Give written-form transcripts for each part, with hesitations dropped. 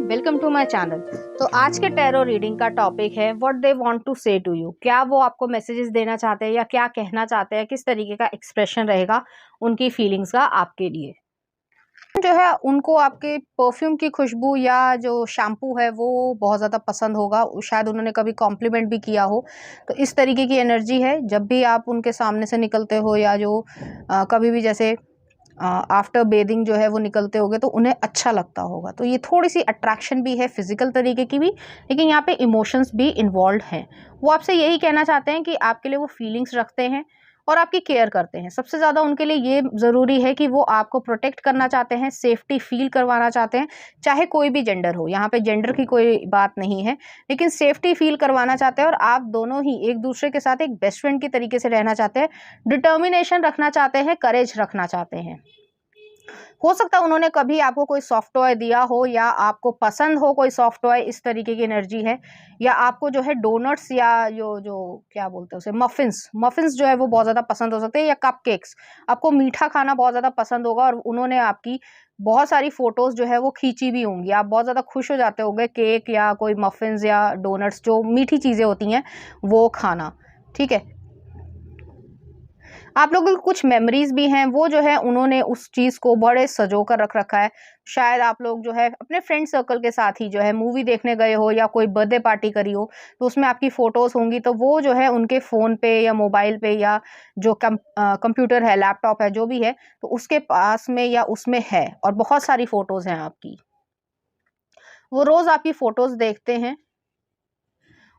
Welcome to my channel. तो आज के टैरो रीडिंग का टॉपिक है व्हाट दे वांट टू से टू यू। क्या वो आपको मैसेजेस देना चाहते हैं या क्या कहना चाहते हैं, किस तरीके का एक्सप्रेशन रहेगा उनकी फीलिंग्स का आपके लिए। जो है उनको आपके परफ्यूम की खुशबू या जो शैम्पू है वो बहुत ज़्यादा पसंद होगा, शायद उन्होंने कभी कॉम्प्लीमेंट भी किया हो। तो इस तरीके की एनर्जी है जब भी आप उनके सामने से निकलते हो या जो कभी भी जैसे आफ्टर बेदिंग जो है वो निकलते होगे तो उन्हें अच्छा लगता होगा। तो ये थोड़ी सी अट्रैक्शन भी है फिजिकल तरीके की भी, लेकिन यहाँ पे इमोशंस भी इन्वॉल्व हैं। वो आपसे यही कहना चाहते हैं कि आपके लिए वो फीलिंग्स रखते हैं और आपकी केयर करते हैं। सबसे ज़्यादा उनके लिए ये ज़रूरी है कि वो आपको प्रोटेक्ट करना चाहते हैं, सेफ्टी फील करवाना चाहते हैं, चाहे कोई भी जेंडर हो। यहाँ पे जेंडर की कोई बात नहीं है, लेकिन सेफ्टी फील करवाना चाहते हैं और आप दोनों ही एक दूसरे के साथ एक बेस्ट फ्रेंड की तरीके से रहना चाहते हैं, डिटर्मिनेशन रखना चाहते हैं, करेज रखना चाहते हैं। हो सकता है उन्होंने कभी आपको कोई सॉफ्ट टॉय दिया हो या आपको पसंद हो कोई सॉफ्ट टॉय, इस तरीके की एनर्जी है। या आपको जो है डोनट्स या जो जो क्या बोलते हैं उसे, मफिन्स मफिन्स जो है वो बहुत ज़्यादा पसंद हो सकते हैं, या कपकेक्स। आपको मीठा खाना बहुत ज़्यादा पसंद होगा और उन्होंने आपकी बहुत सारी फोटोज जो है वो खींची भी होंगी। आप बहुत ज़्यादा खुश हो जाते होंगे केक या कोई मफिन्स या डोनट्स, जो मीठी चीज़ें होती हैं वो खाना। ठीक है, आप लोगों की कुछ मेमोरीज भी हैं, वो जो है उन्होंने उस चीज़ को बड़े सजो कर रख रखा है। शायद आप लोग जो है अपने फ्रेंड सर्कल के साथ ही जो है मूवी देखने गए हो या कोई बर्थडे पार्टी करी हो, तो उसमें आपकी फ़ोटोज़ होंगी। तो वो जो है उनके फ़ोन पे या मोबाइल पे या जो कंप्यूटर है, लैपटॉप है, जो भी है, तो उसके पास में या उसमें है और बहुत सारी फ़ोटोज़ हैं आपकी। वो रोज़ आपकी फ़ोटोज़ देखते हैं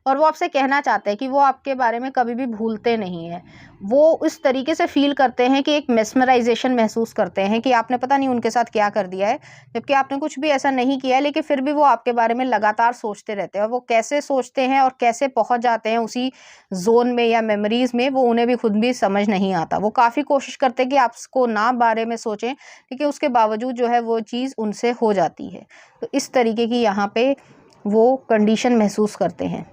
और वो आपसे कहना चाहते हैं कि वो आपके बारे में कभी भी भूलते नहीं हैं। वो इस तरीके से फ़ील करते हैं कि एक मेस्मराइज़ेशन महसूस करते हैं कि आपने पता नहीं उनके साथ क्या कर दिया है, जबकि आपने कुछ भी ऐसा नहीं किया है, लेकिन फिर भी वो आपके बारे में लगातार सोचते रहते हैं। और वो कैसे सोचते हैं और कैसे पहुँच जाते हैं उसी ज़ोन में या मेमोरीज़ में, वो उन्हें भी खुद भी समझ नहीं आता। वो काफ़ी कोशिश करते हैं कि आप उसको ना बारे में सोचें, लेकिन उसके बावजूद जो है वो चीज़ उनसे हो जाती है। तो इस तरीके की यहाँ पे वो कंडीशन महसूस करते हैं।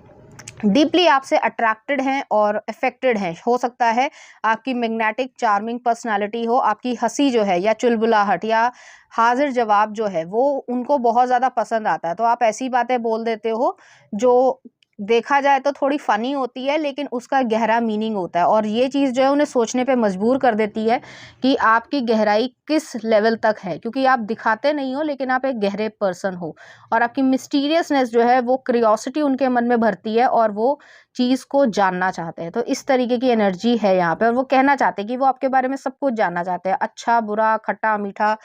डीपली आपसे अट्रैक्टेड हैं और अफेक्टेड हैं। हो सकता है आपकी मैग्नेटिक चार्मिंग पर्सनालिटी हो, आपकी हंसी जो है या चुलबुलाहट या हाजिर जवाब जो है वो उनको बहुत ज़्यादा पसंद आता है। तो आप ऐसी बातें बोल देते हो जो देखा जाए तो थोड़ी फ़नी होती है, लेकिन उसका गहरा मीनिंग होता है और ये चीज़ जो है उन्हें सोचने पे मजबूर कर देती है कि आपकी गहराई किस लेवल तक है, क्योंकि आप दिखाते नहीं हो लेकिन आप एक गहरे पर्सन हो। और आपकी मिस्टीरियसनेस जो है वो क्यूरियोसिटी उनके मन में भरती है और वो चीज़ को जानना चाहते हैं। तो इस तरीके की एनर्जी है यहाँ पे और वो कहना चाहते हैं कि वो आपके बारे में सब कुछ जानना चाहते हैं। अच्छा, बुरा, खट्टा, मीठा,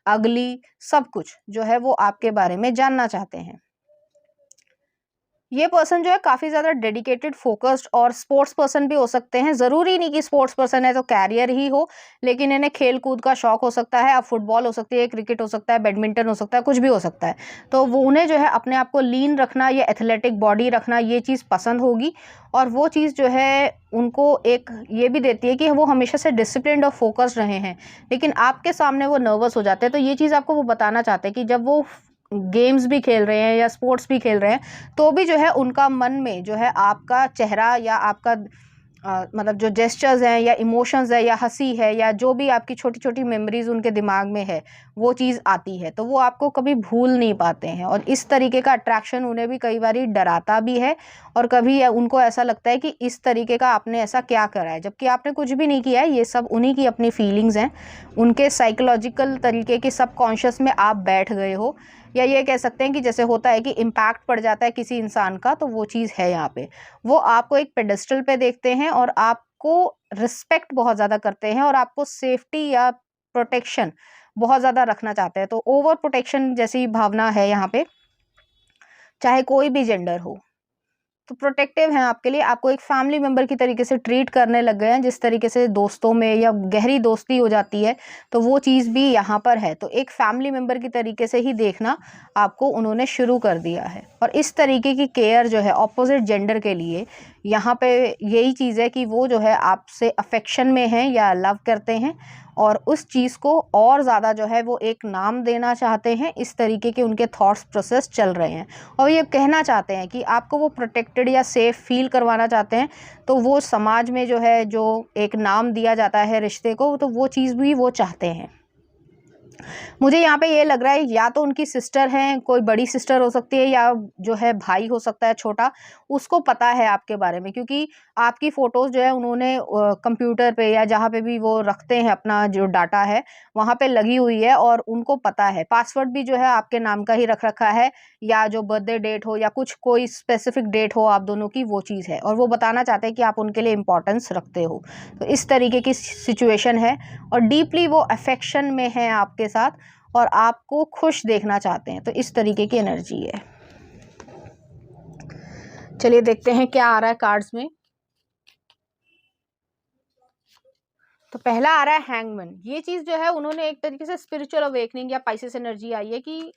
अगली, सब कुछ जो है वो आपके बारे में जानना चाहते हैं। ये पर्सन जो है काफ़ी ज़्यादा डेडिकेटेड, फोकस्ड और स्पोर्ट्स पर्सन भी हो सकते हैं। ज़रूरी नहीं कि स्पोर्ट्स पर्सन है तो कैरियर ही हो, लेकिन इन्हें खेल कूद का शौक हो सकता है। अब फुटबॉल हो सकती है, क्रिकेट हो सकता है, बैडमिंटन हो सकता है, कुछ भी हो सकता है। तो वो उन्हें जो है अपने आप को लीन रखना या एथलेटिक बॉडी रखना, ये चीज़ पसंद होगी। और वो चीज़ जो है उनको एक ये भी देती है कि वो हमेशा से डिसिप्लिन्ड और फोकस्ड रहे हैं, लेकिन आपके सामने वो नर्वस हो जाते हैं। तो ये चीज़ आपको वो बताना चाहते हैं कि जब वो गेम्स भी खेल रहे हैं या स्पोर्ट्स भी खेल रहे हैं, तो भी जो है उनका मन में जो है आपका चेहरा या आपका मतलब जो जेस्चर्स हैं या इमोशंस है या हंसी है या जो भी आपकी छोटी छोटी मेमोरीज उनके दिमाग में है, वो चीज़ आती है। तो वो आपको कभी भूल नहीं पाते हैं और इस तरीके का अट्रैक्शन उन्हें भी कई बार डराता भी है और कभी उनको ऐसा लगता है कि इस तरीके का आपने ऐसा क्या करा है, जबकि आपने कुछ भी नहीं किया है। ये सब उन्हीं की अपनी फीलिंग्स हैं, उनके साइकोलॉजिकल तरीके की सबकॉन्शियस में आप बैठ गए हो, या ये कह सकते हैं कि जैसे होता है कि इम्पैक्ट पड़ जाता है किसी इंसान का, तो वो चीज़ है यहाँ पे। वो आपको एक पेडेस्टल पे देखते हैं और आपको रिस्पेक्ट बहुत ज़्यादा करते हैं और आपको सेफ्टी या प्रोटेक्शन बहुत ज़्यादा रखना चाहते हैं। तो ओवर प्रोटेक्शन जैसी भावना है यहाँ पे, चाहे कोई भी जेंडर हो। तो प्रोटेक्टिव हैं आपके लिए, आपको एक फैमिली मेंबर की तरीके से ट्रीट करने लग गए हैं, जिस तरीके से दोस्तों में या गहरी दोस्ती हो जाती है, तो वो चीज़ भी यहाँ पर है। तो एक फैमिली मेंबर की तरीके से ही देखना आपको उन्होंने शुरू कर दिया है। और इस तरीके की केयर जो है ऑपोजिट जेंडर के लिए यहाँ पे यही चीज़ है कि वो जो है आपसे अफेक्शन में है या लव करते हैं और उस चीज़ को और ज़्यादा जो है वो एक नाम देना चाहते हैं। इस तरीके के उनके थॉट्स प्रोसेस चल रहे हैं और ये कहना चाहते हैं कि आपको वो प्रोटेक्टेड या सेफ़ फील करवाना चाहते हैं। तो वो समाज में जो है जो एक नाम दिया जाता है रिश्ते को, तो वो चीज़ भी वो चाहते हैं। मुझे यहाँ पे ये लग रहा है या तो उनकी सिस्टर है, कोई बड़ी सिस्टर हो सकती है या जो है भाई हो सकता है छोटा, उसको पता है आपके बारे में, क्योंकि आपकी फ़ोटोज़ जो है उन्होंने कंप्यूटर पे या जहाँ पे भी वो रखते हैं अपना जो डाटा है, वहाँ पे लगी हुई है और उनको पता है। पासवर्ड भी जो है आपके नाम का ही रख रखा है, या जो बर्थडे डेट हो या कुछ कोई स्पेसिफ़िक डेट हो आप दोनों की, वो चीज़ है और वो बताना चाहते हैं कि आप उनके लिए इम्पोर्टेंस रखते हो। तो इस तरीके की सिचुएशन है और डीपली वो अफ़ेक्शन में हैं आपके साथ और आपको खुश देखना चाहते हैं, तो इस तरीके की एनर्जी है। चलिए देखते हैं क्या आ रहा है कार्ड्स में। तो पहला आ रहा है हैंगमैन। ये चीज़ जो है उन्होंने एक तरीके से स्पिरिचुअल अवेकनिंग या पाइसेस एनर्जी आई है कि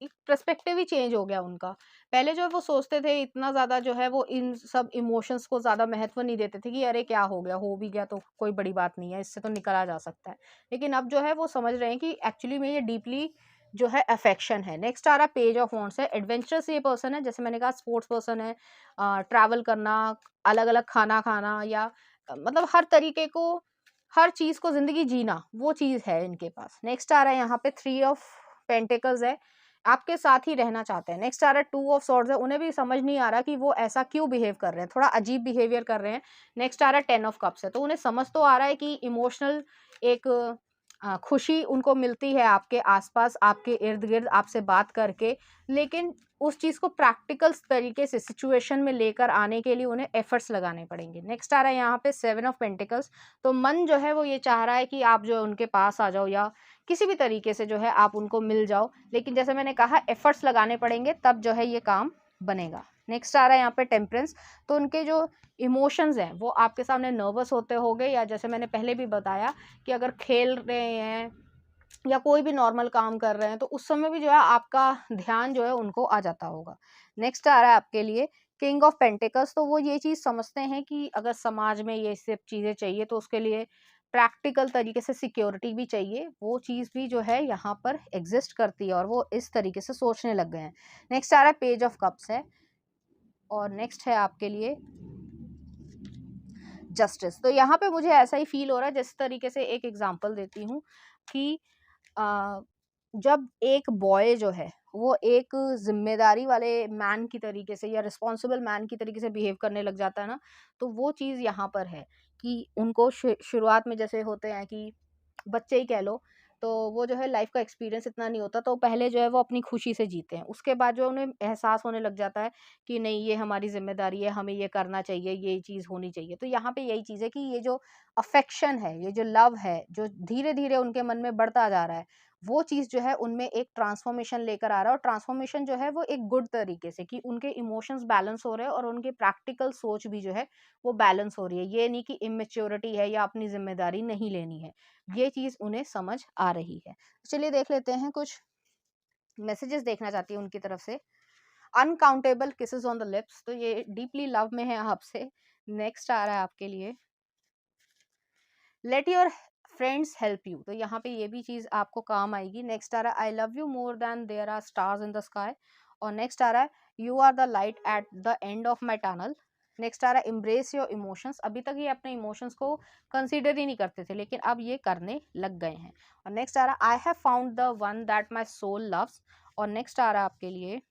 एक पर्सपेक्टिव ही चेंज हो गया उनका। पहले जो है वो सोचते थे इतना ज़्यादा जो है वो इन सब इमोशंस को ज़्यादा महत्व नहीं देते थे कि अरे क्या हो भी गया तो कोई बड़ी बात नहीं है, इससे तो निकला जा सकता है। लेकिन अब जो है वो समझ रहे हैं कि एक्चुअली में ये डीपली जो है अफेक्शन है। नेक्स्ट आ रहा है पेज ऑफ वॉन्ड्स है। एडवेंचरस ये पर्सन है, जैसे मैंने कहा स्पोर्ट्स पर्सन है, ट्रैवल करना, अलग-अलग खाना खाना या मतलब हर तरीके को, हर चीज़ को ज़िंदगी जीना, वो चीज़ है इनके पास। नेक्स्ट आ रहा है यहाँ पे थ्री ऑफ पेंटिकल्स है, आपके साथ ही रहना चाहते हैं। नेक्स्ट आ रहा है टू ऑफ सॉर्ड्स है, उन्हें भी समझ नहीं आ रहा कि वो ऐसा क्यों बिहेव कर रहे हैं, थोड़ा अजीब बिहेवियर कर रहे हैं। नेक्स्ट आ रहा है टेन ऑफ कप्स है, तो उन्हें समझ तो आ रहा है कि इमोशनल एक खुशी उनको मिलती है आपके आसपास, आपके इर्द गिर्द आपसे बात करके, लेकिन उस चीज़ को प्रैक्टिकल तरीके से सिचुएशन में लेकर आने के लिए उन्हें एफर्ट्स लगाने पड़ेंगे। नेक्स्ट आ रहा है यहाँ पे सेवन ऑफ पेंटिकल्स, तो मन जो है वो ये चाह रहा है कि आप जो है उनके पास आ जाओ या किसी भी तरीके से जो है आप उनको मिल जाओ, लेकिन जैसे मैंने कहा एफर्ट्स लगाने पड़ेंगे तब जो है ये काम बनेगा। नेक्स्ट आ रहा है यहाँ पे टेम्परेंस, तो उनके जो इमोशंस हैं वो आपके सामने नर्वस होते होंगे, या जैसे मैंने पहले भी बताया कि अगर खेल रहे हैं या कोई भी नॉर्मल काम कर रहे हैं तो उस समय भी जो है आपका ध्यान जो है उनको आ जाता होगा। नेक्स्ट आ रहा है आपके लिए किंग ऑफ पेंटिकल्स, तो वो ये चीज़ समझते हैं कि अगर समाज में ये सब चीज़ें चाहिए तो उसके लिए प्रैक्टिकल तरीके से सिक्योरिटी भी चाहिए, वो चीज़ भी जो है यहाँ पर एग्जिस्ट करती है और वो इस तरीके से सोचने लग गए हैं। नेक्स्ट आ रहा है पेज ऑफ कप्स है और नेक्स्ट है आपके लिए जस्टिस। तो यहाँ पे मुझे ऐसा ही फील हो रहा है, जिस तरीके से एक एग्जांपल देती हूँ कि अ, जब एक बॉय जो है वो एक जिम्मेदारी वाले मैन की तरीके से या रिस्पॉन्सिबल मैन की तरीके से बिहेव करने लग जाता है ना, तो वो चीज़ यहाँ पर है कि उनको शुरुआत में जैसे होते हैं कि बच्चे ही कह लो, तो वो जो है लाइफ का एक्सपीरियंस इतना नहीं होता, तो पहले जो है वो अपनी खुशी से जीते हैं। उसके बाद जो उन्हें एहसास होने लग जाता है कि नहीं ये हमारी ज़िम्मेदारी है, हमें ये करना चाहिए, ये चीज़ होनी चाहिए। तो यहाँ पे यही चीज़ है कि ये जो अफ़ेक्शन है, ये जो लव है, जो धीरे-धीरे उनके मन में बढ़ता जा रहा है, वो चीज़ जो है उनमें एक ट्रांसफ़ॉर्मेशन लेकर आ रहा है, और ट्रांसफ़ॉर्मेशन जो है वो एक गुड तरीके से, कि उनके इमोशंस बैलेंस हो रहे हैं और उनकी प्रैक्टिकल सोच भी जो है वो बैलेंस हो रही है। ये नहीं कि इमैच्योरिटी है या अपनी ज़िम्मेदारी नहीं लेनी है। ये चीज़ उन्हें समझ आ रही है। चलिए देख लेते हैं, कुछ मैसेजेस देखना चाहती हूँ उनकी तरफ से। Uncountable kisses on the lips, तो ये डीपली लव में है आपसे। नेक्स्ट आ रहा है आपके लिए let your friends help you, तो यहाँ पे ये भी चीज़ आपको काम आएगी। नेक्स्ट आ रहा है I love you more than there are stars in the sky, और नेक्स्ट आ रहा है you are the light at the end of my tunnel. Next आ रहा है एम्ब्रेस योर इमोशंस, अभी तक ये अपने इमोशंस को कंसीडर ही नहीं करते थे लेकिन अब ये करने लग गए हैं। और नेक्स्ट आ रहा है I have found the one that my soul loves, और नेक्स्ट आ रहा है आपके लिए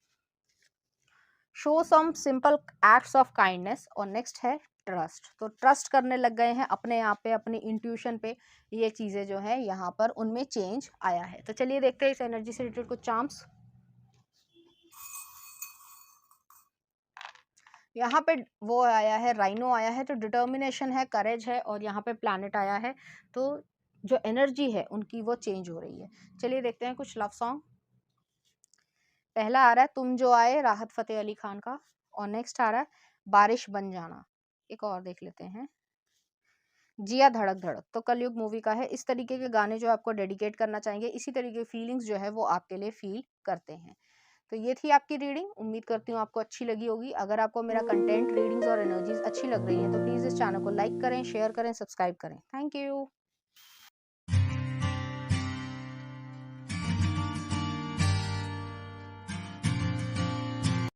show some simple acts of kindness, और नेक्स्ट है ट्रस्ट, तो ट्रस्ट करने लग गए हैं अपने आप पे, अपनी इंट्यूशन पे। ये चीज़ें जो है यहाँ पर उनमें चेंज आया है। तो चलिए देखते हैं इस एनर्जी से रिलेटेड कुछ चार्म्स। यहाँ पे वो आया है, राइनो आया है, तो डिटर्मिनेशन है, करेज है, और यहाँ पे प्लैनेट आया है, तो जो एनर्जी है उनकी वो चेंज हो रही है। चलिए देखते हैं कुछ लव सॉन्ग। पहला आ रहा है तुम जो आए, राहत फ़तेह अली खान का, और नेक्स्ट आ रहा है बारिश बन जाना। एक और देख लेते हैं, जिया धड़क धड़क, तो कलयुग मूवी का है। इस तरीके के गाने जो आपको डेडिकेट करना चाहेंगे, इसी तरीके की फीलिंग्स जो है वो आपके लिए फील करते हैं। तो ये थी आपकी रीडिंग, उम्मीद करती हूँ आपको अच्छी लगी होगी। अगर आपको मेरा कंटेंट, रीडिंग्स और एनर्जीज अच्छी लग रही हैं तो प्लीज़ इस चैनल को लाइक करें, शेयर करें, सब्सक्राइब करें। Thank you.